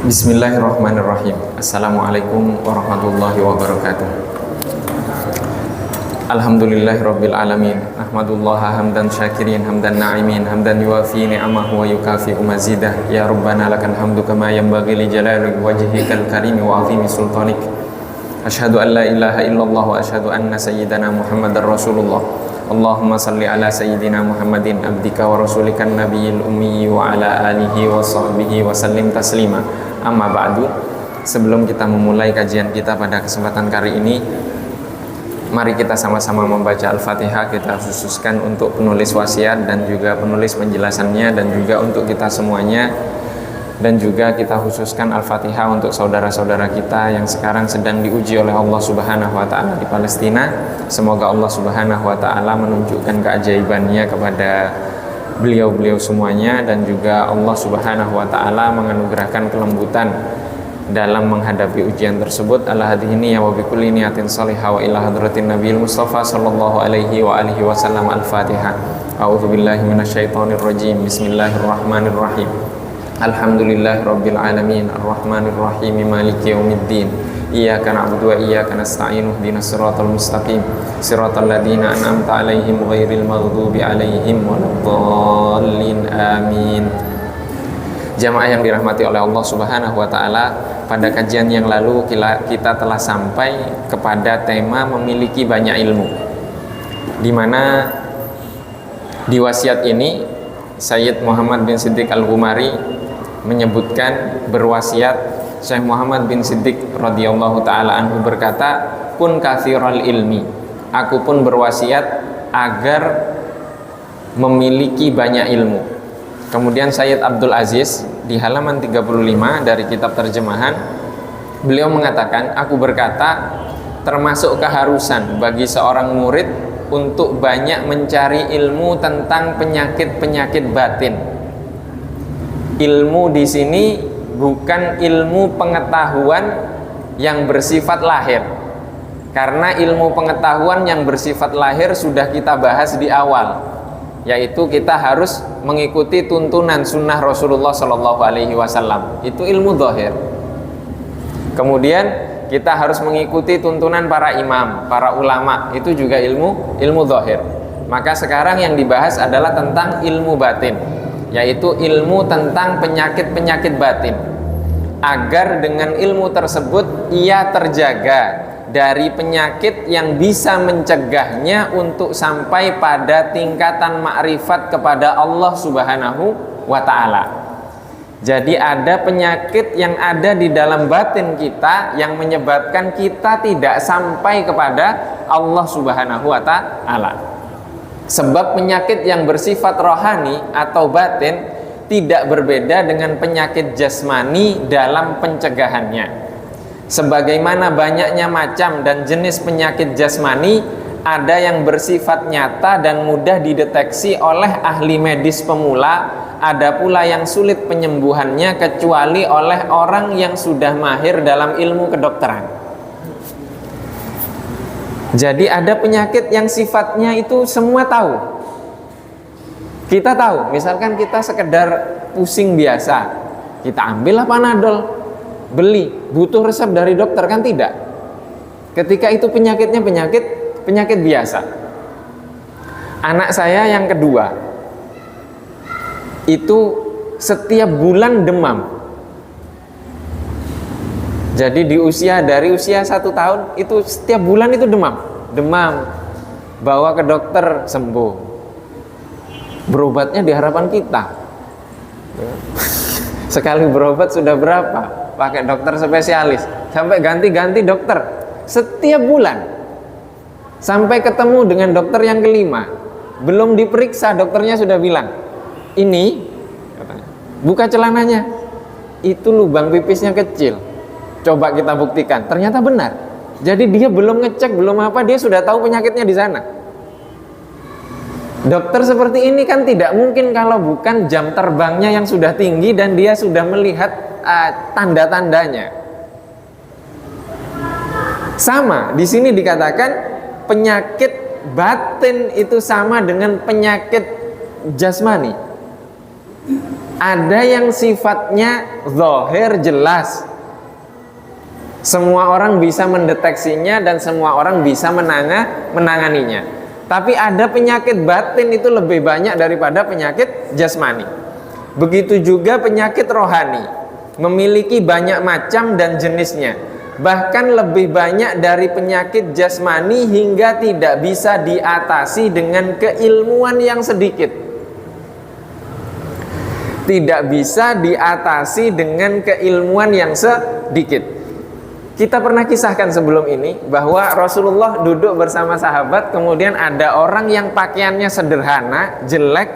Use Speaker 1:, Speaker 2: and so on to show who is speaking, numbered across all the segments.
Speaker 1: Bismillahirrahmanirrahim. Assalamualaikum warahmatullahi wabarakatuh. Alhamdulillahirabbil alamin. Ahmadullaha hamdan syakirin, hamdan na'imin, hamdan yuwafi ni'amahu wa yukafi'u mazidah. Ya Rabbana lakal hamdu kama yanbaghi li jalali wajhikal karimi wa 'azimi sultanik. Asyhadu an la ilaha illallah wa asyhadu anna sayyidana Muhammadar Rasulullah. Allahumma salli ala sayyidina Muhammadin abdika wa rasulikan nabiyil ummi wa ala alihi wa sahbihi wa sallim taslima. Amma ba'du. Sebelum kita memulai kajian kita pada kesempatan kali ini, mari kita sama-sama membaca Al-Fatihah. Kita khususkan untuk penulis wasiat dan juga penulis penjelasannya, dan juga untuk kita semuanya. Dan juga kita khususkan Al-Fatihah untuk saudara-saudara kita yang sekarang sedang diuji oleh Allah Subhanahu wa Ta'ala di Palestina. Semoga Allah Subhanahu wa Ta'ala menunjukkan keajaibannya kepada beliau-beliau semuanya, dan juga Allah Subhanahu wa Ta'ala menganugerahkan kelembutan dalam menghadapi ujian tersebut. Ala hadhihi wa bikulli niyatin salihah wa ila hadratin nabiyil mustafa sallallahu alaihi wa alihi wasallam. Al-Fatihah. A'udzu billahi minasyaitonir rajim. Bismillahirrahmanirrahim. Alhamdulillahirabbil alamin, arrahmanir rahim, maliki yaumiddin. Iyyaka na'budu wa iyyaka nasta'in. Ihdinas siratal mustaqim, siratal ladzina an'amta 'alaihim ghairil maghdubi 'alaihim waladdallin. Amin. Jamaah yang dirahmati oleh Allah Subhanahu wa Ta'ala, pada kajian yang lalu kita telah sampai kepada tema memiliki banyak ilmu, di mana di wasiat ini Sayyid Muhammad bin Siddiq Al-Ghumari menyebutkan, berwasiat, Syekh Muhammad bin Siddiq radhiyallahu ta'ala anhu berkata, kun kathiral ilmi, aku pun berwasiat agar memiliki banyak ilmu. Kemudian Sayyid Abdul Aziz di halaman 35 dari kitab terjemahan, beliau mengatakan, aku berkata, termasuk keharusan bagi seorang murid untuk banyak mencari ilmu tentang penyakit-penyakit batin. Ilmu di sini bukan ilmu pengetahuan yang bersifat lahir, karena ilmu pengetahuan yang bersifat lahir sudah kita bahas di awal, yaitu kita harus mengikuti tuntunan sunnah Rasulullah Shallallahu Alaihi Wasallam. Itu ilmu zahir. Kemudian kita harus mengikuti tuntunan para imam, para ulama. Itu juga ilmu zahir. Maka sekarang yang dibahas adalah tentang ilmu batin, yaitu ilmu tentang penyakit-penyakit batin, agar dengan ilmu tersebut ia terjaga dari penyakit yang bisa mencegahnya untuk sampai pada tingkatan makrifat kepada Allah Subhanahu wa Ta'ala. Jadi ada penyakit yang ada di dalam batin kita yang menyebabkan kita tidak sampai kepada Allah Subhanahu wa Ta'ala. Sebab penyakit yang bersifat rohani atau batin tidak berbeda dengan penyakit jasmani dalam pencegahannya. Sebagaimana banyaknya macam dan jenis penyakit jasmani, ada yang bersifat nyata dan mudah dideteksi oleh ahli medis pemula, ada pula yang sulit penyembuhannya kecuali oleh orang yang sudah mahir dalam ilmu kedokteran. Jadi ada penyakit yang sifatnya itu semua tahu. Kita tahu, misalkan kita sekedar pusing biasa, kita ambillah Panadol, beli, butuh resep dari dokter kan? Tidak. Ketika itu penyakitnya penyakit biasa. Anak saya yang kedua itu setiap bulan demam. Jadi dari usia 1 tahun itu setiap bulan itu demam, bawa ke dokter sembuh. Berobatnya di harapan kita. Sekali berobat sudah berapa? Pakai dokter spesialis, sampai ganti-ganti dokter setiap bulan, sampai ketemu dengan dokter yang kelima. Belum diperiksa, dokternya sudah bilang, ini katanya, buka celananya, itu lubang pipisnya kecil, coba kita buktikan. Ternyata benar. Jadi dia belum ngecek, belum apa, dia sudah tahu penyakitnya di sana. Dokter seperti ini kan tidak mungkin kalau bukan jam terbangnya yang sudah tinggi dan dia sudah melihat tanda-tandanya. Sama di sini dikatakan penyakit batin itu sama dengan penyakit jasmani. Ada yang sifatnya zahir, jelas, semua orang bisa mendeteksinya dan semua orang bisa menanganinya. Tapi ada penyakit batin itu lebih banyak daripada penyakit jasmani. Begitu juga penyakit rohani, memiliki banyak macam dan jenisnya. Bahkan lebih banyak dari penyakit jasmani hingga tidak bisa diatasi dengan keilmuan yang sedikit. Tidak bisa diatasi dengan keilmuan yang sedikit. Kita pernah kisahkan sebelum ini bahwa Rasulullah duduk bersama sahabat, kemudian ada orang yang pakaiannya sederhana, jelek.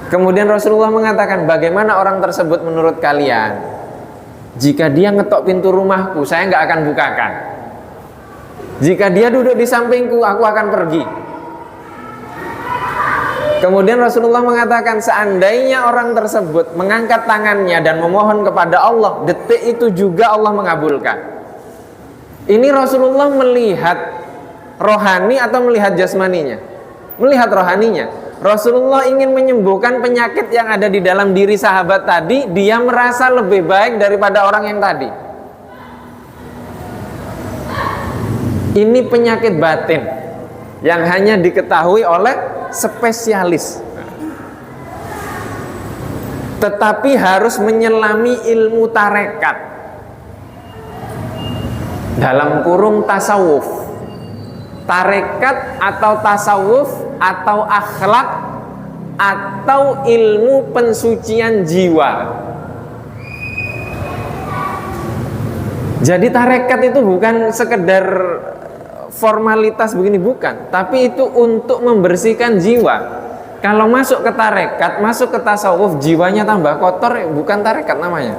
Speaker 1: Kemudian Rasulullah mengatakan, bagaimana orang tersebut menurut kalian? Jika dia ngetok pintu rumahku, saya nggak akan bukakan. Jika dia duduk di sampingku, aku akan pergi. Kemudian Rasulullah mengatakan, seandainya orang tersebut mengangkat tangannya dan memohon kepada Allah, detik itu juga Allah mengabulkan. Ini Rasulullah melihat rohani atau melihat jasmaninya? Melihat rohaninya. Rasulullah ingin menyembuhkan penyakit yang ada di dalam diri sahabat tadi. Dia merasa lebih baik daripada orang yang tadi. Ini penyakit batin yang hanya diketahui oleh spesialis, tetapi harus menyelami ilmu tarekat, dalam kurung tasawuf. Tarekat atau tasawuf atau akhlak atau ilmu pensucian jiwa. Jadi tarekat itu bukan sekedar formalitas begini, bukan, tapi itu untuk membersihkan jiwa. Kalau masuk ke tarekat, masuk ke tasawuf, jiwanya tambah kotor, bukan tarekat namanya.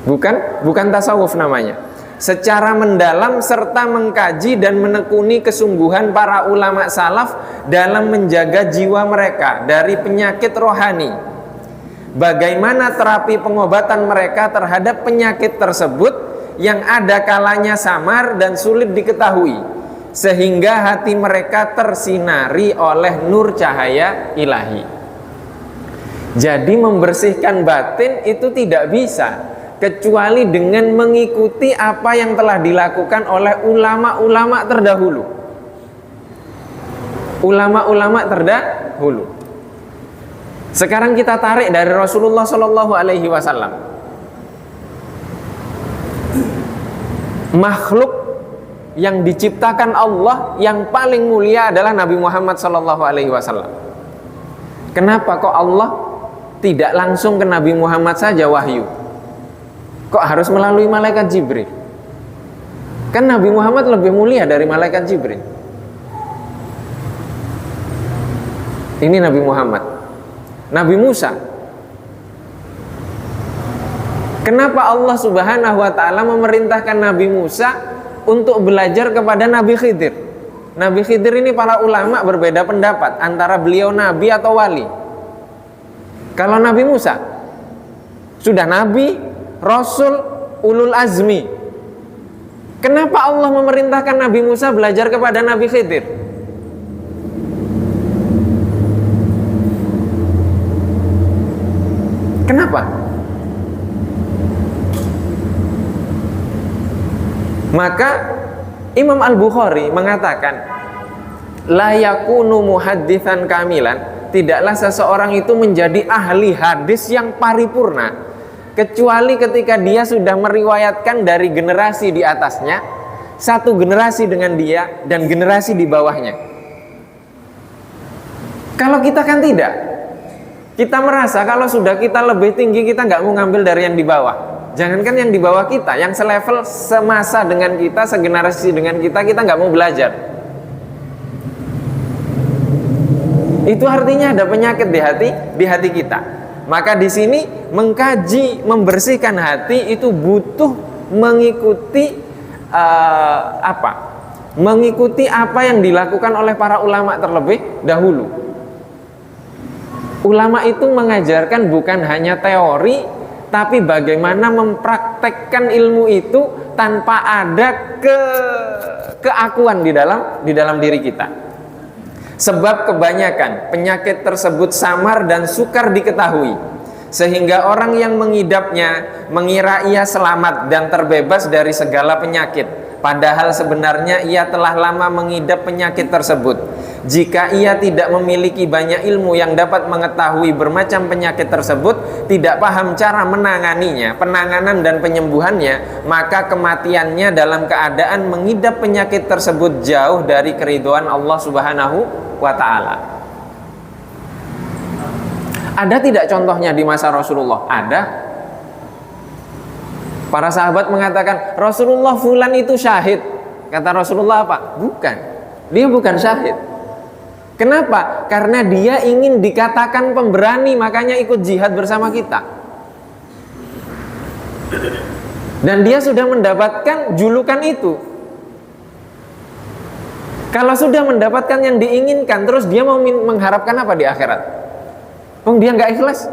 Speaker 1: Bukan tasawuf namanya. Secara mendalam serta mengkaji dan menekuni kesungguhan para ulama salaf dalam menjaga jiwa mereka dari penyakit rohani. Bagaimana terapi pengobatan mereka terhadap penyakit tersebut yang ada kalanya samar dan sulit diketahui, sehingga hati mereka tersinari oleh nur cahaya ilahi. Jadi membersihkan batin itu tidak bisa kecuali dengan mengikuti apa yang telah dilakukan oleh ulama-ulama terdahulu. Ulama-ulama terdahulu. Sekarang kita tarik dari Rasulullah Shallallahu Alaihi Wasallam. Makhluk yang diciptakan Allah yang paling mulia adalah Nabi Muhammad Shallallahu Alaihi Wasallam. Kenapa kok Allah tidak langsung ke Nabi Muhammad saja wahyu? Kok harus melalui malaikat Jibril? Kan Nabi Muhammad lebih mulia dari malaikat Jibril. Ini Nabi Muhammad. Nabi Musa. Kenapa Allah Subhanahu wa ta'ala memerintahkan Nabi Musa untuk belajar kepada Nabi Khidir? Nabi Khidir ini para ulama berbeda pendapat antara beliau nabi atau wali. Kalau Nabi Musa sudah nabi, Rasul, ulul azmi. Kenapa Allah memerintahkan Nabi Musa belajar kepada Nabi Khidir? Kenapa? Maka Imam Al-Bukhari mengatakan, la yakunu muhadditsan kamilan, tidaklah seseorang itu menjadi ahli hadis yang paripurna kecuali ketika dia sudah meriwayatkan dari generasi di atasnya, satu generasi dengan dia dan generasi di bawahnya. Kalau kita kan tidak. Kita merasa kalau sudah kita lebih tinggi, kita nggak mau ngambil dari yang di bawah. Jangankan yang di bawah kita, yang selevel, semasa dengan kita, segenerasi dengan kita, kita nggak mau belajar. Itu artinya ada penyakit di hati kita. Maka di sini mengkaji, membersihkan hati itu butuh mengikuti mengikuti apa yang dilakukan oleh para ulama terlebih dahulu. Ulama itu mengajarkan bukan hanya teori, tapi bagaimana mempraktekkan ilmu itu tanpa ada keakuan di dalam diri kita. Sebab kebanyakan penyakit tersebut samar dan sukar diketahui, sehingga orang yang mengidapnya mengira ia selamat dan terbebas dari segala penyakit, padahal sebenarnya ia telah lama mengidap penyakit tersebut. Jika ia tidak memiliki banyak ilmu yang dapat mengetahui bermacam penyakit tersebut, tidak paham cara menanganinya, penanganan dan penyembuhannya, maka kematiannya dalam keadaan mengidap penyakit tersebut jauh dari keridhaan Allah Subhanahu wa ta'ala. Ada tidak contohnya di masa Rasulullah? Ada. Para sahabat mengatakan, Rasulullah fulan itu syahid. Kata Rasulullah apa? Bukan. Dia bukan syahid. Kenapa? Karena dia ingin dikatakan pemberani, makanya ikut jihad bersama kita. Dan dia sudah mendapatkan julukan itu. Kalau sudah mendapatkan yang diinginkan, terus dia mau mengharapkan apa di akhirat? Dia nggak ikhlas.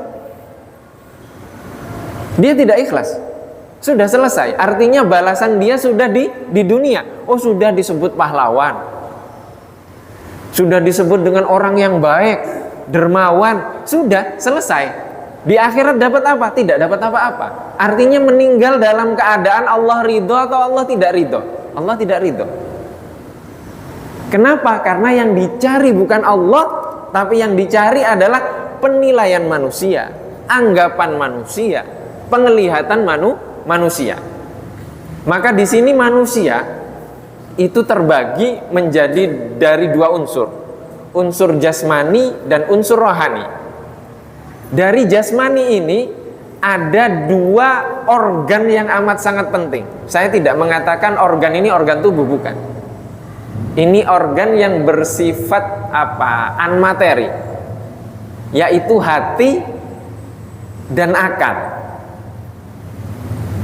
Speaker 1: Dia tidak ikhlas. Sudah selesai. Artinya balasan dia sudah di dunia. Oh, sudah disebut pahlawan. Sudah disebut dengan orang yang baik, dermawan. Sudah selesai. Di akhirat dapat apa? Tidak dapat apa-apa. Artinya meninggal dalam keadaan Allah ridho atau Allah tidak ridho? Allah tidak ridho. Kenapa? Karena yang dicari bukan Allah, tapi yang dicari adalah penilaian manusia, anggapan manusia, penglihatan manusia. Maka di sini manusia itu terbagi menjadi dari dua unsur, unsur jasmani dan unsur rohani. Dari jasmani ini ada dua organ yang amat sangat penting. Saya tidak mengatakan organ ini organ tubuh, bukan. Ini organ yang bersifat anmateri, yaitu hati dan akal.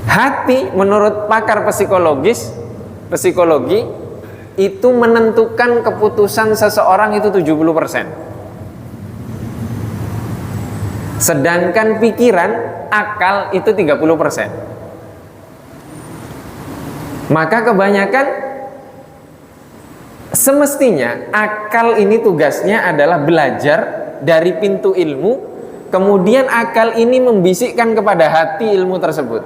Speaker 1: Hati menurut pakar psikologi itu menentukan keputusan seseorang itu 70%. Sedangkan pikiran, akal itu 30%. Maka kebanyakan semestinya akal ini tugasnya adalah belajar dari pintu ilmu, kemudian akal ini membisikkan kepada hati ilmu tersebut,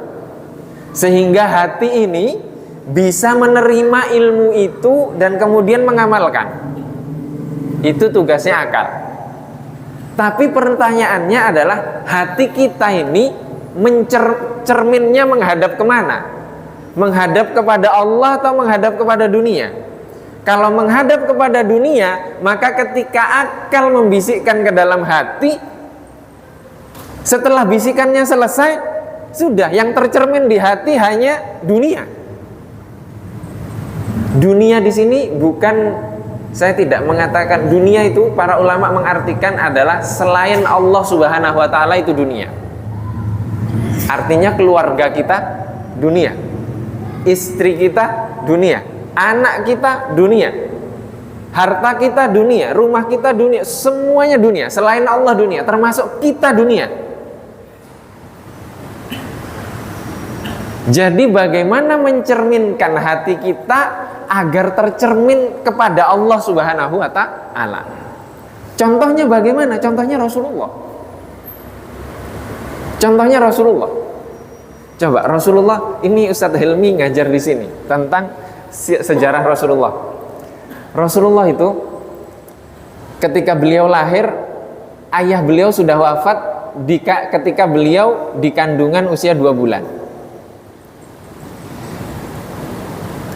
Speaker 1: sehingga hati ini bisa menerima ilmu itu dan kemudian mengamalkan. Itu tugasnya akal. Tapi pertanyaannya adalah hati kita ini cerminnya menghadap kemana? Menghadap kepada Allah atau menghadap kepada dunia? Kalau menghadap kepada dunia, maka ketika akal membisikkan ke dalam hati, setelah bisikannya selesai, sudah yang tercermin di hati hanya dunia. Dunia di sini bukan, saya tidak mengatakan dunia itu, para ulama mengartikan adalah selain Allah Subhanahu wa ta'ala itu dunia. Artinya keluarga kita dunia, istri kita dunia, anak kita dunia, harta kita dunia, rumah kita dunia, semuanya dunia. Selain Allah dunia, termasuk kita dunia. Jadi bagaimana mencerminkan hati kita agar tercermin kepada Allah Subhanahu wa ta'ala? Contohnya bagaimana? Contohnya Rasulullah. Contohnya Rasulullah. Coba Rasulullah, ini Ustadz Hilmi ngajar di sini tentang sejarah Rasulullah. Rasulullah itu ketika beliau lahir, ayah beliau sudah wafat ketika beliau di kandungan usia 2 bulan.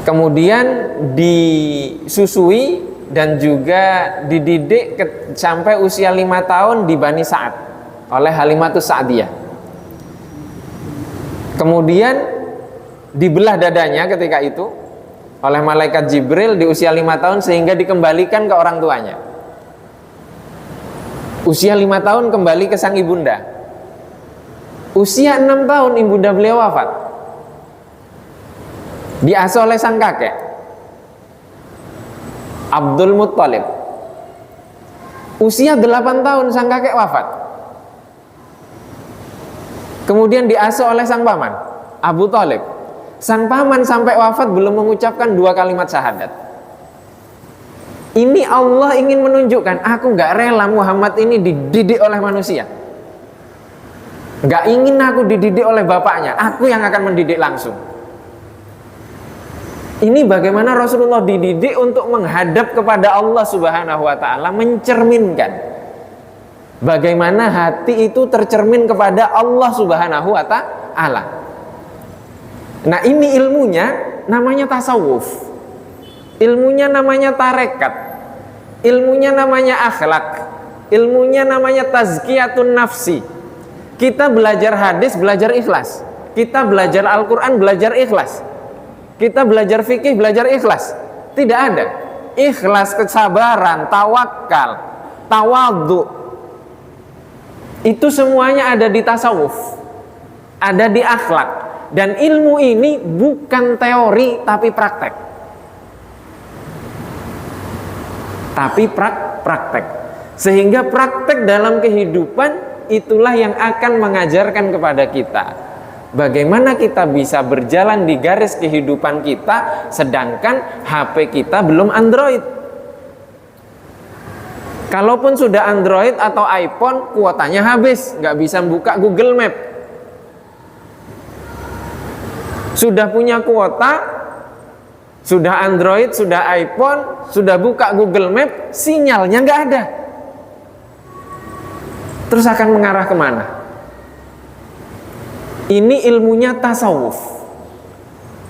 Speaker 1: Kemudian disusui dan juga dididik sampai usia 5 tahun di Bani Sa'ad oleh Halimatus Sa'diyah. Kemudian dibelah dadanya ketika itu oleh malaikat Jibril di usia 5 tahun sehingga dikembalikan ke orang tuanya. Usia 5 tahun kembali ke sang ibunda. Usia 6 tahun ibunda beliau wafat, diasuh oleh sang kakek Abdul Muttalib. Usia 8 tahun sang kakek wafat, kemudian diasuh oleh sang paman Abu Thalib. Sang paman sampai wafat belum mengucapkan 2 kalimat syahadat. Ini Allah ingin menunjukkan, aku nggak rela Muhammad ini dididik oleh manusia. Nggak ingin aku dididik oleh bapaknya, aku yang akan mendidik langsung. Ini bagaimana Rasulullah dididik untuk menghadap kepada Allah Subhanahu wa Ta'ala, mencerminkan bagaimana hati itu tercermin kepada Allah Subhanahu wa Ta'ala. Nah, ini ilmunya namanya tasawuf, ilmunya namanya tarekat, ilmunya namanya akhlak, ilmunya namanya tazkiyatun nafsi. Kita belajar hadis, belajar ikhlas. Kita belajar Al-Quran, belajar ikhlas. Kita belajar fikih, belajar ikhlas. Tidak ada ikhlas, kesabaran, tawakal, tawadhu. Itu semuanya ada di tasawuf, ada di akhlak. Dan ilmu ini bukan teori tapi praktek. Tapi praktek. Sehingga praktek dalam kehidupan itulah yang akan mengajarkan kepada kita bagaimana kita bisa berjalan di garis kehidupan kita sedangkan HP kita belum Android. Kalaupun sudah Android atau iPhone, kuotanya habis, nggak bisa buka Google Map. Sudah punya kuota, sudah Android, sudah iPhone, sudah buka Google Map, sinyalnya nggak ada. Terus akan mengarah kemana? Ini ilmunya tasawuf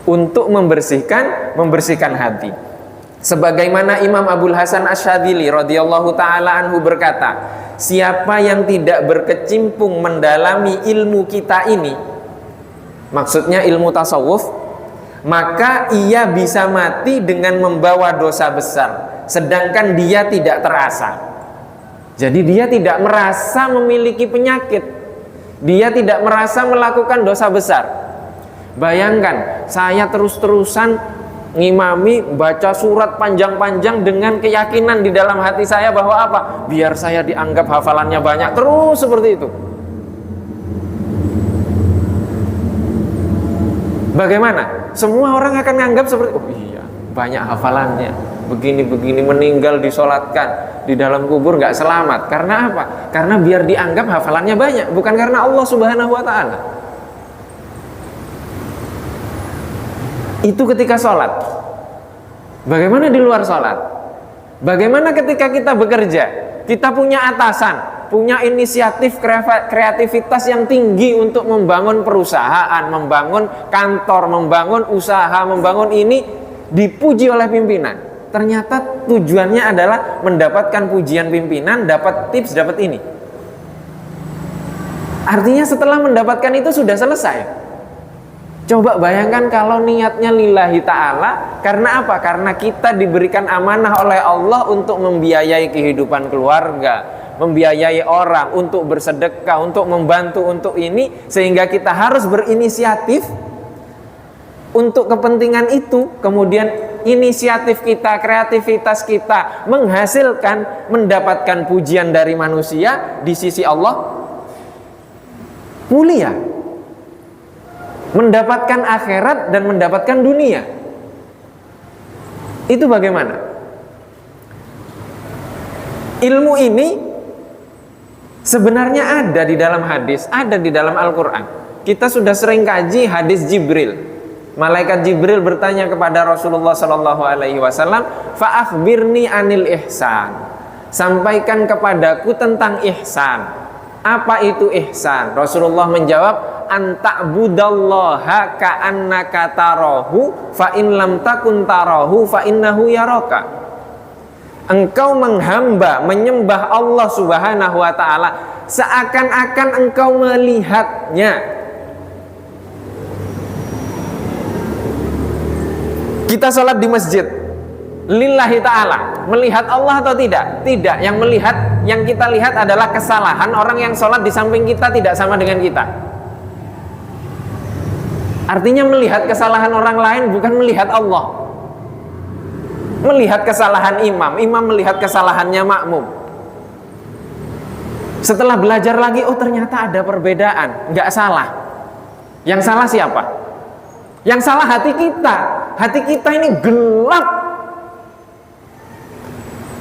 Speaker 1: untuk membersihkan hati. Sebagaimana Imam Abul Hasan Asyadzili radhiyallahu taala anhu berkata, siapa yang tidak berkecimpung mendalami ilmu kita ini, maksudnya ilmu tasawuf, maka ia bisa mati dengan membawa dosa besar, sedangkan dia tidak terasa. Jadi dia tidak merasa memiliki penyakit, dia tidak merasa melakukan dosa besar. Bayangkan, saya terus-terusan ngimami, baca surat panjang-panjang dengan keyakinan di dalam hati saya bahwa apa? Biar saya dianggap hafalannya banyak, terus seperti itu. Bagaimana? Semua orang akan menganggap seperti, oh iya, banyak hafalannya, begini-begini, meninggal disolatkan, di dalam kubur nggak selamat. Karena apa? Karena biar dianggap hafalannya banyak, bukan karena Allah Subhanahu wa Ta'ala. Itu ketika sholat. Bagaimana di luar sholat? Bagaimana ketika kita bekerja? Kita punya atasan, punya inisiatif, kreativitas yang tinggi untuk membangun perusahaan, membangun kantor, membangun usaha, membangun ini, dipuji oleh pimpinan. Ternyata tujuannya adalah mendapatkan pujian pimpinan, dapat tips, dapat ini. Artinya setelah mendapatkan itu sudah selesai. Coba bayangkan kalau niatnya lillahi ta'ala. Karena apa? Karena kita diberikan amanah oleh Allah untuk membiayai kehidupan keluarga, membiayai orang, untuk bersedekah, untuk membantu, untuk ini. Sehingga kita harus berinisiatif untuk kepentingan itu. Kemudian inisiatif kita, kreativitas kita menghasilkan, mendapatkan pujian dari manusia di sisi Allah, mulia, mendapatkan akhirat dan mendapatkan dunia. Itu bagaimana? Ilmu ini sebenarnya ada di dalam hadis, ada di dalam Al-Quran. Kita sudah sering kaji hadis Jibril. Malaikat Jibril bertanya kepada Rasulullah Sallallahu Alaihi Wasallam, "Fa'akhbirni anil ihsan." Sampaikan kepadaku tentang ihsan. Apa itu ihsan? Rasulullah menjawab, "Anta'budallaha ka'annaka tarahu, fa in lam takun tarahu, fa innahu yaraka." Engkau menghamba, menyembah Allah Subhanahu wa Ta'ala seakan-akan engkau melihatnya. Kita sholat di masjid lillahi ta'ala, melihat Allah atau tidak? Tidak. Yang kita lihat adalah kesalahan orang yang sholat di samping kita tidak sama dengan kita. Artinya melihat kesalahan orang lain bukan melihat Allah. Melihat kesalahan imam melihat kesalahannya makmum. Setelah belajar lagi, oh ternyata ada perbedaan, nggak salah. Yang salah siapa? Yang salah hati kita. Hati kita ini gelap.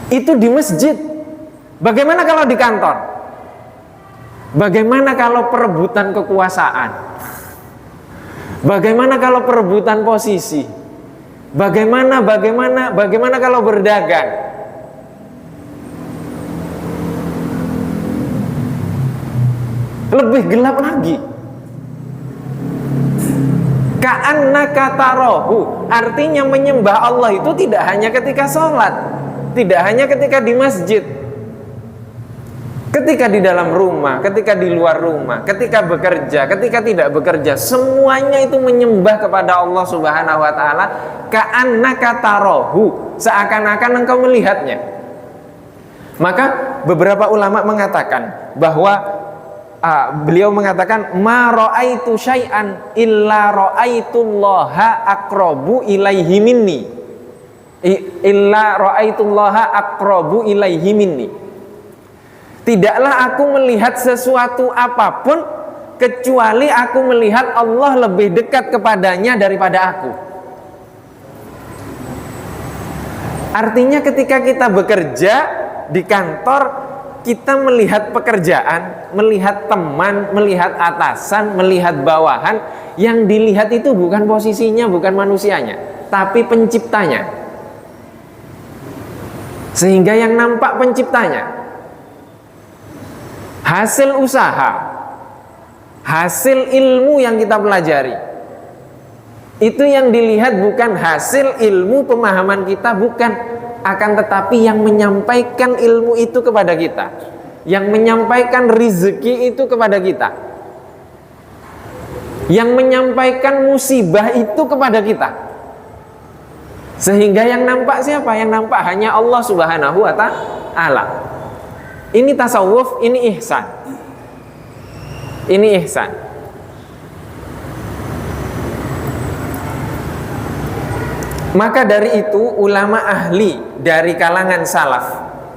Speaker 1: Itu di masjid. Bagaimana kalau di kantor? Bagaimana kalau perebutan kekuasaan? Bagaimana kalau perebutan posisi? Bagaimana kalau berdagang? Lebih gelap lagi. Ka'annaka tarahu, artinya menyembah Allah itu tidak hanya ketika sholat, tidak hanya ketika di masjid, ketika di dalam rumah, ketika di luar rumah, ketika bekerja, ketika tidak bekerja, semuanya itu menyembah kepada Allah Subhanahu wa taala. Ka'annaka tarahu, seakan-akan engkau melihatnya. Maka beberapa ulama mengatakan bahwa beliau mengatakan ma ra'aitu syai'an illa ra'aitullaha aqrabu ilaihi minni, illa ra'aitullaha aqrabu ilaihi minni. Tidaklah aku melihat sesuatu apapun kecuali aku melihat Allah lebih dekat kepadanya daripada aku. Artinya ketika kita bekerja di kantor, kita melihat pekerjaan, melihat teman, melihat atasan, melihat bawahan. Yang dilihat itu bukan posisinya, bukan manusianya, tapi penciptanya. Sehingga yang nampak penciptanya. Hasil usaha, hasil ilmu yang kita pelajari, itu yang dilihat bukan hasil ilmu pemahaman kita, bukan. Akan tetapi yang menyampaikan ilmu itu kepada kita, yang menyampaikan rizki itu kepada kita, yang menyampaikan musibah itu kepada kita. Sehingga yang nampak siapa? Yang nampak hanya Allah Subhanahu wa ta'ala. Ini tasawuf, ini ihsan. Ini ihsan. Maka dari itu ulama ahli dari kalangan salaf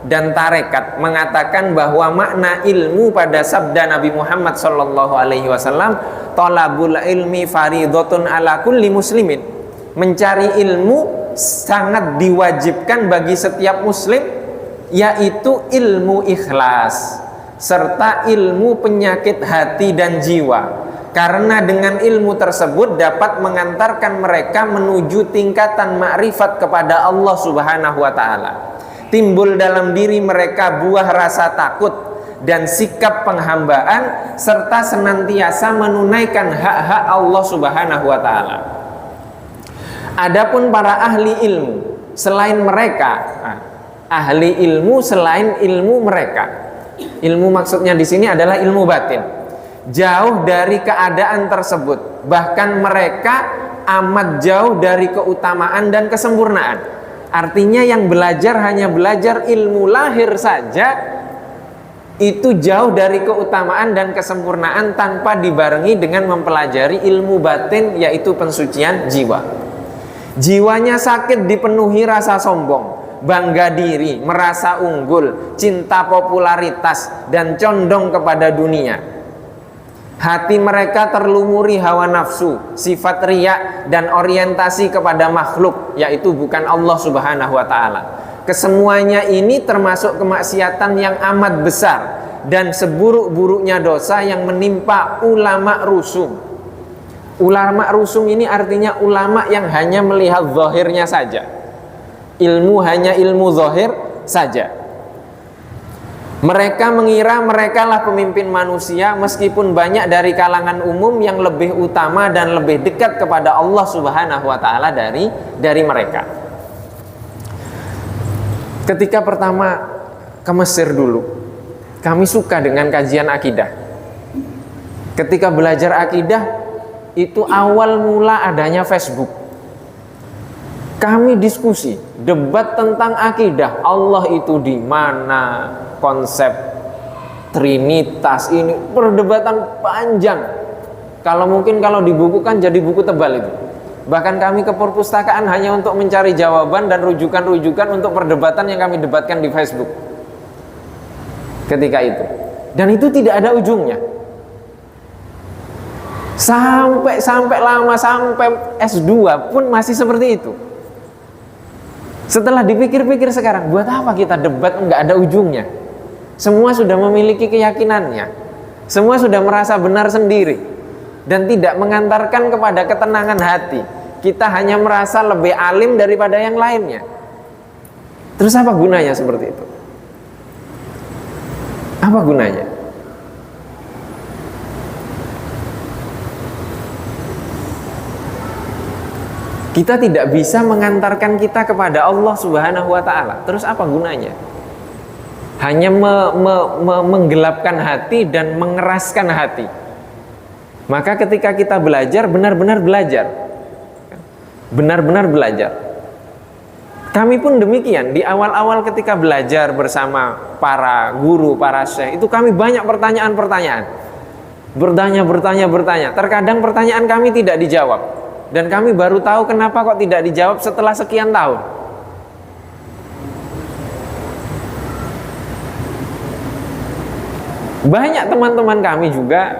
Speaker 1: dan tarekat mengatakan bahwa makna ilmu pada sabda Nabi Muhammad SAW, talabul ilmi faridotun ala kulli muslimin. Mencari ilmu sangat diwajibkan bagi setiap muslim, yaitu ilmu ikhlas serta ilmu penyakit hati dan jiwa. Karena dengan ilmu tersebut dapat mengantarkan mereka menuju tingkatan makrifat kepada Allah Subhanahu wa taala. Timbul dalam diri mereka buah rasa takut dan sikap penghambaan serta senantiasa menunaikan hak-hak Allah Subhanahu wa taala. Adapun para ahli ilmu selain mereka, ahli ilmu selain ilmu mereka. Ilmu maksudnya di sini adalah ilmu batin. Jauh dari keadaan tersebut, bahkan mereka amat jauh dari keutamaan dan kesempurnaan. Artinya yang belajar hanya belajar ilmu lahir saja, itu jauh dari keutamaan dan kesempurnaan tanpa dibarengi dengan mempelajari ilmu batin, yaitu pensucian jiwa. Jiwanya sakit dipenuhi rasa sombong, bangga diri, merasa unggul, cinta popularitas, dan condong kepada dunia. Hati mereka terlumuri hawa nafsu, sifat riya, dan orientasi kepada makhluk, yaitu bukan Allah Subhanahu wa ta'ala. Kesemuanya ini termasuk kemaksiatan yang amat besar dan seburuk-buruknya dosa yang menimpa ulama rusum. Ulama rusum ini artinya ulama yang hanya melihat zahirnya saja. Ilmu hanya ilmu zahir saja. Mereka mengira merekalah pemimpin manusia, meskipun banyak dari kalangan umum yang lebih utama dan lebih dekat kepada Allah Subhanahu wa ta'ala dari mereka. Ketika pertama ke Mesir dulu, kami suka dengan kajian akidah. Ketika belajar akidah, itu awal mula adanya Facebook. Kami diskusi, debat tentang akidah. Allah itu di mana? Konsep Trinitas ini perdebatan panjang. Kalau mungkin kalau dibukukan jadi buku tebal itu. Bahkan kami ke perpustakaan hanya untuk mencari jawaban dan rujukan-rujukan untuk perdebatan yang kami debatkan di Facebook ketika itu. Dan itu tidak ada ujungnya. Sampai lama, sampai S2 pun masih seperti itu. Setelah dipikir-pikir sekarang, buat apa kita debat, nggak ada ujungnya. Semua sudah memiliki keyakinannya, semua sudah merasa benar sendiri, dan tidak mengantarkan kepada ketenangan hati. Kita hanya merasa lebih alim daripada yang lainnya. Terus apa gunanya seperti itu? Apa gunanya? Kita tidak bisa mengantarkan kita kepada Allah Subhanahu wa Ta'ala. Terus apa gunanya? Hanya menggelapkan hati dan mengeraskan hati. Maka ketika kita belajar, benar-benar belajar. Benar-benar belajar. Kami pun demikian. Di awal-awal ketika belajar bersama para guru, para syekh, itu kami banyak pertanyaan-pertanyaan. Bertanya. Terkadang pertanyaan kami tidak dijawab. Dan kami baru tahu kenapa kok tidak dijawab setelah sekian tahun. Banyak teman-teman kami juga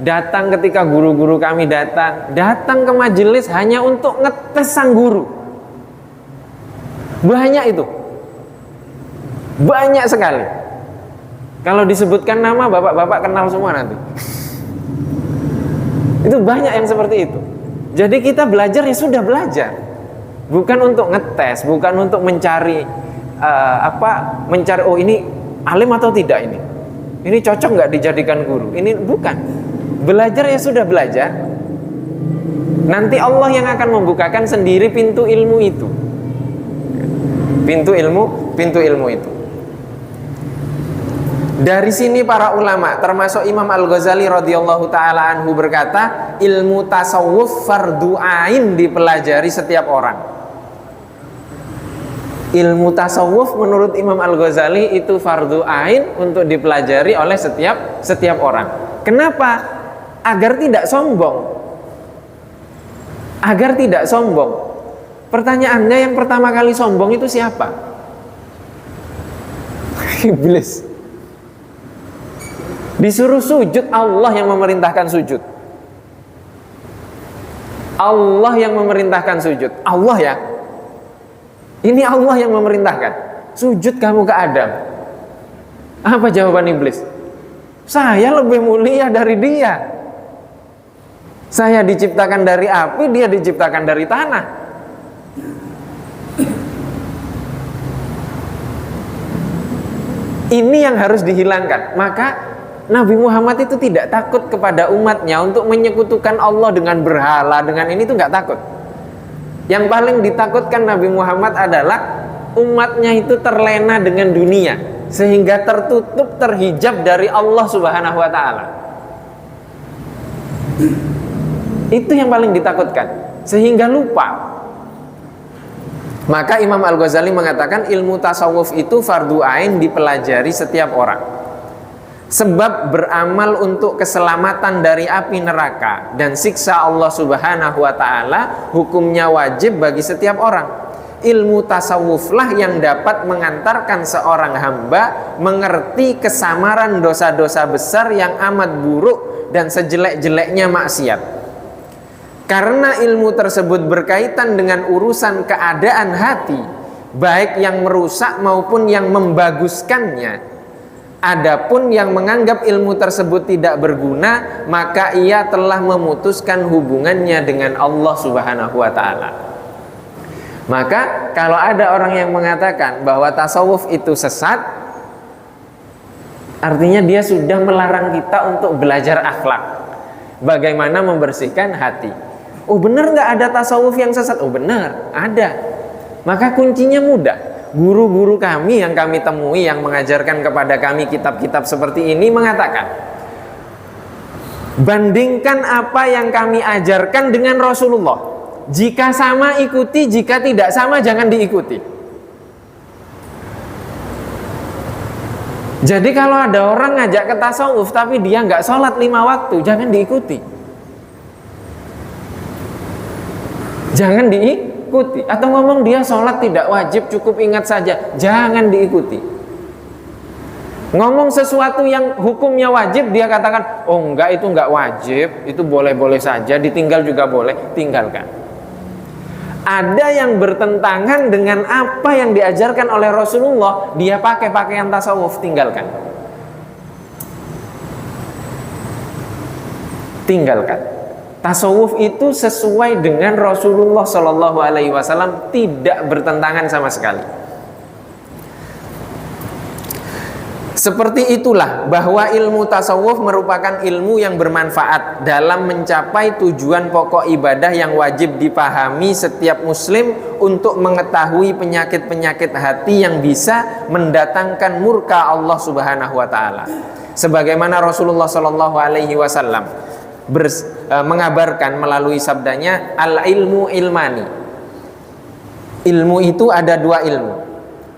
Speaker 1: datang ketika guru-guru kami datang ke majelis hanya untuk ngetes sang guru. Banyak itu. Banyak sekali. Kalau disebutkan nama, bapak-bapak kenal semua nanti. Itu banyak yang seperti itu. Jadi kita belajar ya sudah belajar, bukan untuk ngetes, bukan untuk mencari mencari oh ini alim atau tidak ini cocok nggak dijadikan guru, ini bukan. Belajar ya sudah belajar. Nanti Allah yang akan membukakan sendiri pintu ilmu itu, pintu ilmu itu. Dari sini para ulama termasuk Imam Al-Ghazali radhiyallahu taala anhu berkata, ilmu tasawuf fardu ain dipelajari setiap orang. Ilmu tasawuf menurut Imam Al-Ghazali itu fardu ain untuk dipelajari oleh setiap orang. Kenapa? Agar tidak sombong. Agar tidak sombong. Pertanyaannya, yang pertama kali sombong itu siapa? Iblis. Disuruh sujud, Allah yang memerintahkan sujud. Allah yang memerintahkan sujud. Allah ya. Ini Allah yang memerintahkan. Sujud kamu ke Adam. Apa jawaban iblis? Saya lebih mulia dari dia. Saya diciptakan dari api, dia diciptakan dari tanah. Ini yang harus dihilangkan. Maka Nabi Muhammad itu tidak takut kepada umatnya untuk menyekutukan Allah dengan berhala, dengan ini tuh nggak takut. Yang paling ditakutkan Nabi Muhammad adalah umatnya itu terlena dengan dunia sehingga tertutup, terhijab dari Allah Subhanahu wa Ta'ala. Itu yang paling ditakutkan, sehingga lupa. Maka Imam Al-Ghazali mengatakan ilmu tasawuf itu fardu ain dipelajari setiap orang. Sebab beramal untuk keselamatan dari api neraka dan siksa Allah Subhanahu wa Ta'ala hukumnya wajib bagi setiap orang. Ilmu tasawuflah yang dapat mengantarkan seorang hamba mengerti kesamaran dosa-dosa besar yang amat buruk dan sejelek-jeleknya maksiat. Karena ilmu tersebut berkaitan dengan urusan keadaan hati, baik yang merusak maupun yang membaguskannya. Adapun yang menganggap ilmu tersebut tidak berguna, maka ia telah memutuskan hubungannya dengan Allah Subhanahu wa Ta'ala. Maka kalau ada orang yang mengatakan bahwa tasawuf itu sesat, artinya dia sudah melarang kita untuk belajar akhlak, bagaimana membersihkan hati. Oh benar nggak ada tasawuf yang sesat? Oh benar, ada. Maka kuncinya mudah. Guru-guru kami yang kami temui yang mengajarkan kepada kami kitab-kitab seperti ini mengatakan, bandingkan apa yang kami ajarkan dengan Rasulullah. Jika sama ikuti, jika tidak sama jangan diikuti. Jadi kalau ada orang ngajak ke tasawuf tapi dia nggak sholat 5 waktu, jangan diikuti. Jangan diikuti. Atau ngomong dia sholat tidak wajib, cukup ingat saja, jangan diikuti. Ngomong sesuatu yang hukumnya wajib, dia katakan oh enggak, itu enggak wajib, itu boleh-boleh saja, ditinggal juga boleh, tinggalkan. Ada yang bertentangan dengan apa yang diajarkan oleh Rasulullah, dia pakai pakaian tasawuf, tinggalkan. Tinggalkan. Tasawuf itu sesuai dengan Rasulullah Shallallahu Alaihi Wasallam, tidak bertentangan sama sekali. Seperti itulah bahwa ilmu tasawuf merupakan ilmu yang bermanfaat dalam mencapai tujuan pokok ibadah yang wajib dipahami setiap muslim untuk mengetahui penyakit-penyakit hati yang bisa mendatangkan murka Allah Subhanahu wa taala. Sebagaimana Rasulullah Shallallahu alaihi wasallam mengabarkan melalui sabdanya, al ilmu ilmani. Ilmu itu ada dua ilmu.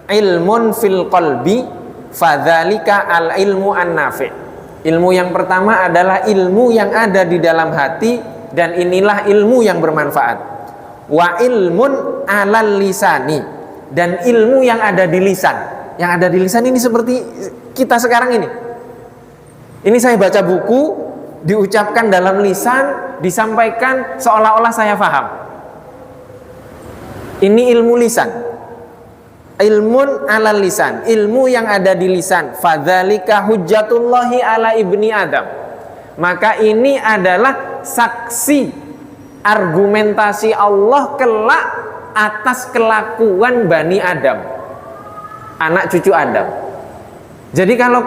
Speaker 1: Ilmun fil qalbi, fadzalika al ilmu an-nafi'. Ilmu yang pertama adalah ilmu yang ada di dalam hati, dan inilah ilmu yang bermanfaat. Wa ilmun alal lisani, dan ilmu yang ada di lisan. Yang ada di lisan ini seperti kita sekarang ini. Ini saya baca buku, diucapkan dalam lisan, disampaikan seolah-olah saya paham. Ini ilmu lisan. Ilmun alal lisan, ilmu yang ada di lisan. Fadzalika hujjatullahi ala ibni Adam. Maka ini adalah saksi argumentasi Allah kelak atas kelakuan Bani Adam, anak cucu Adam. Jadi kalau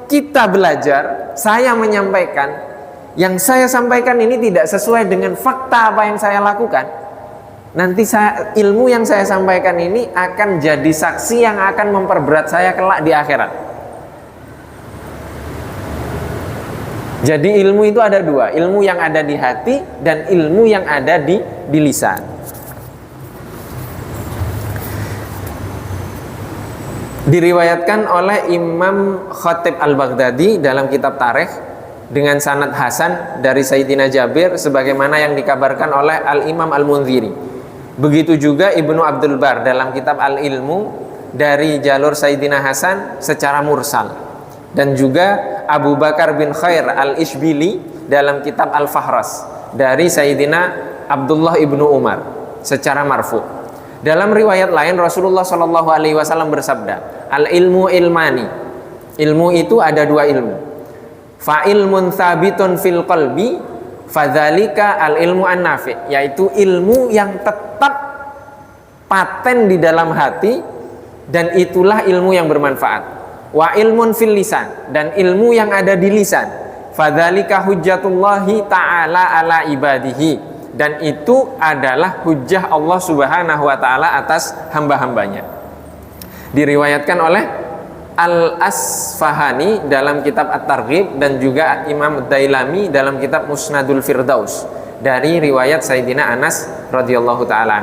Speaker 1: kita belajar, saya menyampaikan, yang saya sampaikan ini tidak sesuai dengan fakta apa yang saya lakukan, nanti ilmu yang saya sampaikan ini akan jadi saksi yang akan memperberat saya kelak di akhirat. Jadi ilmu itu ada dua, ilmu yang ada di hati dan ilmu yang ada di lisan. Diriwayatkan oleh Imam Khatib Al-Baghdadi dalam kitab Tarikh dengan sanad hasan dari Sayyidina Jabir, sebagaimana yang dikabarkan oleh Al-Imam Al-Munziri. Begitu juga Ibnu Abdul Bar dalam kitab Al-Ilmu dari jalur Sayyidina Hasan secara mursal, dan juga Abu Bakar bin Khair Al-Ishbili dalam kitab Al-Fahras dari Sayyidina Abdullah ibnu Umar secara marfu. Dalam riwayat lain Rasulullah Shallallahu Alaihi Wasallam bersabda, al-ilmu ilmani. Ilmu itu ada dua ilmu. Fa ilmun thabitun fil qalbi, fadzalika al-ilmu an-nafi', yaitu ilmu yang tetap paten di dalam hati, dan itulah ilmu yang bermanfaat. Wa ilmun fil lisan, dan ilmu yang ada di lisan. Fadzalika hujjatullahi ta'ala ala ibadihi, dan itu adalah hujjah Allah Subhanahu wa taala atas hamba-hambanya. Diriwayatkan oleh Al-Asfahani dalam kitab At-Targhib, dan juga Imam Dailami dalam kitab Musnadul Firdaus dari riwayat Sayyidina Anas radhiyallahu ta'ala.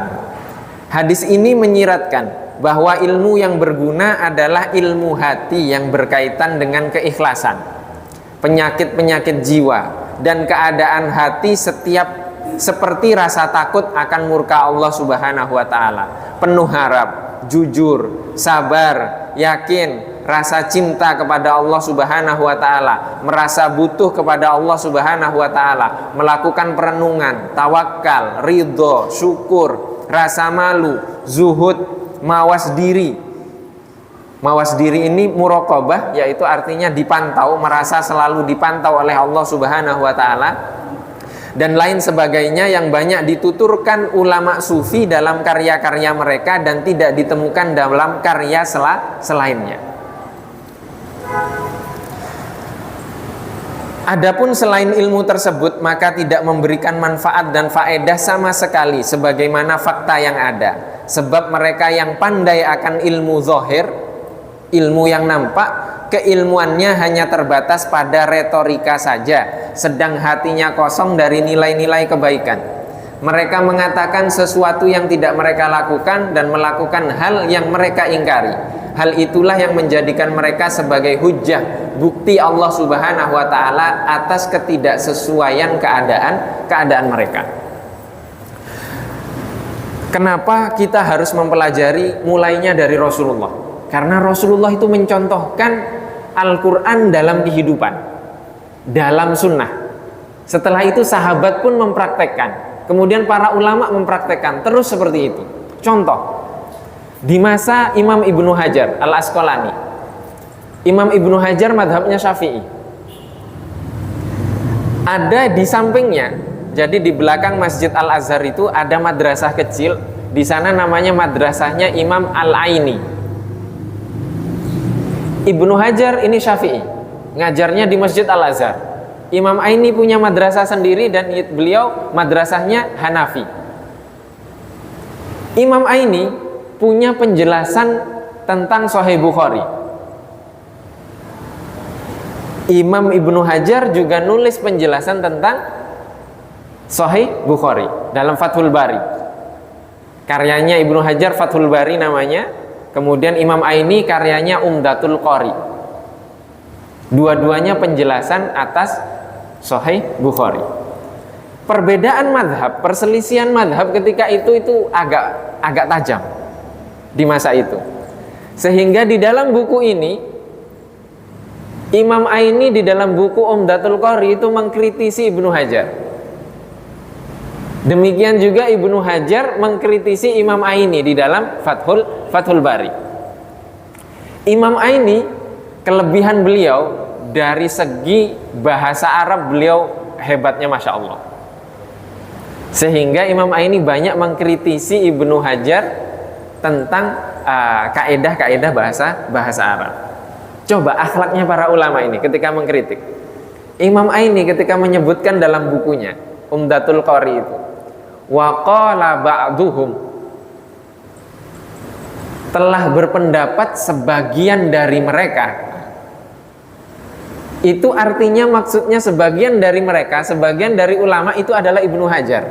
Speaker 1: Hadis ini menyiratkan bahwa ilmu yang berguna adalah ilmu hati yang berkaitan dengan keikhlasan, penyakit-penyakit jiwa, dan keadaan hati seperti rasa takut akan murka Allah Subhanahu wa taala, penuh harap, jujur, sabar, yakin, rasa cinta kepada Allah Subhanahu wa taala, merasa butuh kepada Allah Subhanahu wa taala, melakukan perenungan, tawakal, ridho, syukur, rasa malu, zuhud, mawas diri. Mawas diri ini muraqabah, yaitu artinya dipantau, merasa selalu dipantau oleh Allah Subhanahu wa taala, dan lain sebagainya yang banyak dituturkan ulama sufi dalam karya-karya mereka dan tidak ditemukan dalam karya selainnya. Adapun selain ilmu tersebut, maka tidak memberikan manfaat dan faedah sama sekali sebagaimana fakta yang ada. Sebab mereka yang pandai akan ilmu zahir, ilmu yang nampak, keilmuannya hanya terbatas pada retorika saja, sedang hatinya kosong dari nilai-nilai kebaikan. Mereka mengatakan sesuatu yang tidak mereka lakukan dan melakukan hal yang mereka ingkari. Hal itulah yang menjadikan mereka sebagai hujjah, bukti Allah Subhanahu wa taala atas ketidaksesuaian keadaan mereka. Kenapa kita harus mempelajari mulainya dari Rasulullah? Karena Rasulullah itu mencontohkan Al-Quran dalam kehidupan, dalam sunnah. Setelah itu sahabat pun mempraktekkan. kemudian para ulama mempraktekkan terus seperti itu. Contoh, di masa Imam Ibnu Hajar Al-Asqalani, Imam Ibnu Hajar madhabnya Syafi'i. Ada di sampingnya, jadi di belakang Masjid Al-Azhar itu ada madrasah kecil. Di sana namanya madrasahnya Imam Al-Aini. Ibnu Hajar ini Syafi'i, ngajarnya di Masjid Al-Azhar. Imam Aini punya madrasah sendiri dan beliau madrasahnya Hanafi. Imam Aini punya penjelasan tentang Sahih Bukhari. Imam Ibnu Hajar juga nulis penjelasan tentang Sahih Bukhari dalam Fathul Bari. Karyanya Ibnu Hajar Fathul Bari namanya. Kemudian Imam Aini karyanya Umdatul Qari. Dua-duanya penjelasan atas Sahih Bukhari. Perbedaan madhab, perselisihan madhab ketika itu agak tajam di masa itu. Sehingga di dalam buku ini Imam Aini di dalam buku Umdatul Qari itu mengkritisi Ibnu Hajar. Demikian juga Ibnu Hajar mengkritisi Imam Aini di dalam Fathul Bari. Imam Aini, kelebihan beliau dari segi bahasa Arab beliau hebatnya Masya Allah. Sehingga Imam Aini banyak mengkritisi Ibnu Hajar tentang kaedah-kaedah bahasa Arab. Coba akhlaknya para ulama ini ketika mengkritik. Imam Aini ketika menyebutkan dalam bukunya Umdatul Qari itu, wa qala ba'duhum, telah berpendapat sebagian dari mereka. Itu artinya maksudnya sebagian dari mereka, sebagian dari ulama itu adalah Ibnu Hajar.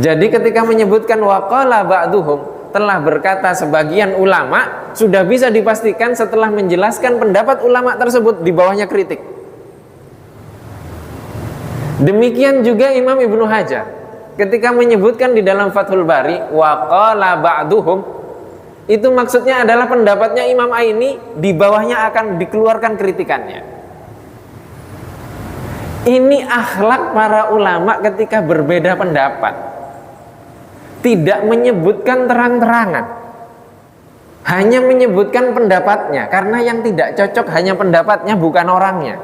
Speaker 1: Jadi ketika menyebutkan wa qala ba'duhum, telah berkata sebagian ulama, sudah bisa dipastikan setelah menjelaskan pendapat ulama tersebut di bawahnya kritik. Demikian juga Imam Ibnu Hajar ketika menyebutkan di dalam Fathul Bari wa qala ba'duhum, itu maksudnya adalah pendapatnya Imam Aini, di bawahnya akan dikeluarkan kritikannya. Ini akhlak para ulama ketika berbeda pendapat. Tidak menyebutkan terang-terangan, hanya menyebutkan pendapatnya, karena yang tidak cocok hanya pendapatnya, bukan orangnya.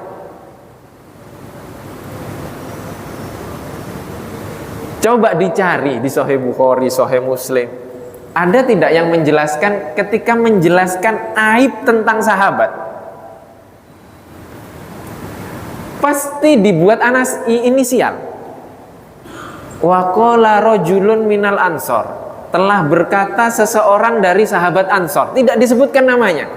Speaker 1: Coba dicari di Sahih Bukhari, Sahih Muslim, ada tidak yang menjelaskan ketika menjelaskan aib tentang sahabat, pasti dibuat inisial. Wa qala rajulun minal ansor, telah berkata seseorang dari sahabat Ansor, tidak disebutkan namanya.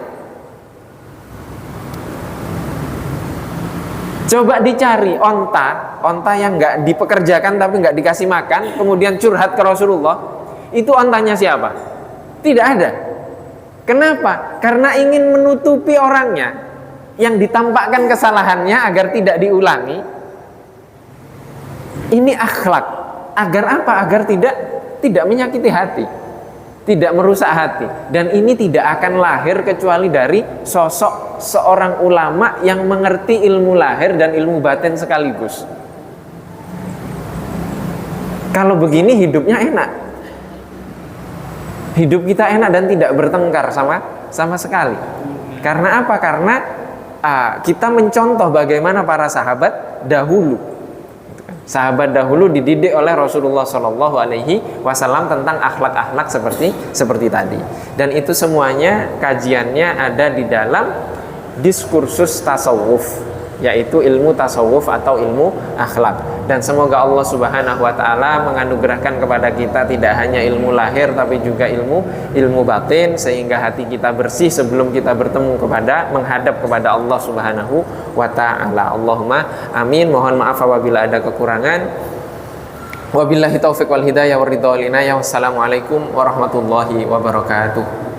Speaker 1: Coba dicari onta yang nggak dipekerjakan tapi nggak dikasih makan, kemudian curhat ke Rasulullah, itu ontanya siapa? Tidak ada. Kenapa? Karena ingin menutupi orangnya yang ditampakkan kesalahannya agar tidak diulangi. Ini akhlak. Agar apa? Agar tidak menyakiti hati, tidak merusak hati. Dan ini tidak akan lahir kecuali dari sosok seorang ulama yang mengerti ilmu lahir dan ilmu batin sekaligus. Kalau begini hidupnya enak, hidup kita enak dan tidak bertengkar sama sekali. Karena apa? Karena kita mencontoh bagaimana para sahabat dahulu. Sahabat dahulu dididik oleh Rasulullah Shallallahu Alaihi Wasallam tentang akhlak-akhlak seperti tadi. Dan itu semuanya kajiannya ada di dalam diskursus tasawuf, yaitu ilmu tasawuf atau ilmu akhlak. Dan semoga Allah Subhanahu Wa Taala menganugerahkan kepada kita tidak hanya ilmu lahir tapi juga ilmu batin, sehingga hati kita bersih sebelum kita menghadap kepada Allah Subhanahu Wa Taala. Allahumma amin. Mohon maaf apabila ada kekurangan. Wabillahi taufiq wal hidayah war ridha wal inayah. Wassalamualaikum warahmatullahi wabarakatuh.